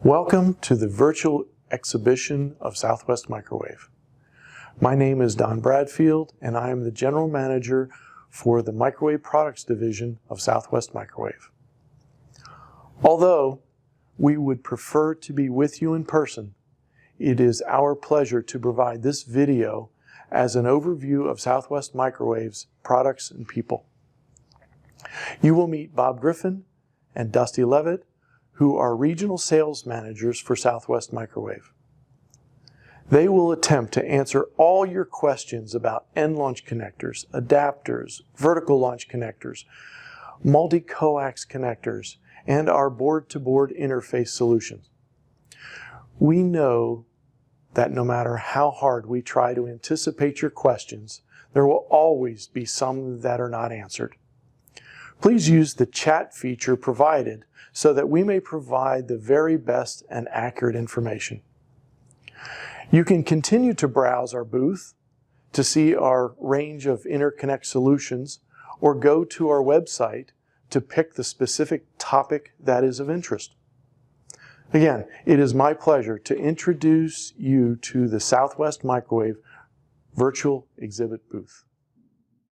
Welcome to the virtual exhibition of Southwest Microwave. My name is Don Bradfield, and I am the General Manager for the Microwave Products Division of Southwest Microwave. Although we would prefer to be with you in person, it is our pleasure to provide this video as an overview of Southwest Microwave's products and people. You will meet Bob Griffin and Dusty Levitt, who are regional sales managers for Southwest Microwave. They will attempt to answer all your questions about end launch connectors, adapters, vertical launch connectors, multi-coax connectors, and our board-to-board interface solutions. We know that no matter how hard we try to anticipate your questions, there will always be some that are not answered. Please use the chat feature provided so that we may provide the very best and accurate information. You can continue to browse our booth to see our range of interconnect solutions, or go to our website to pick the specific topic that is of interest. Again, it is my pleasure to introduce you to the Southwest Microwave virtual exhibit booth.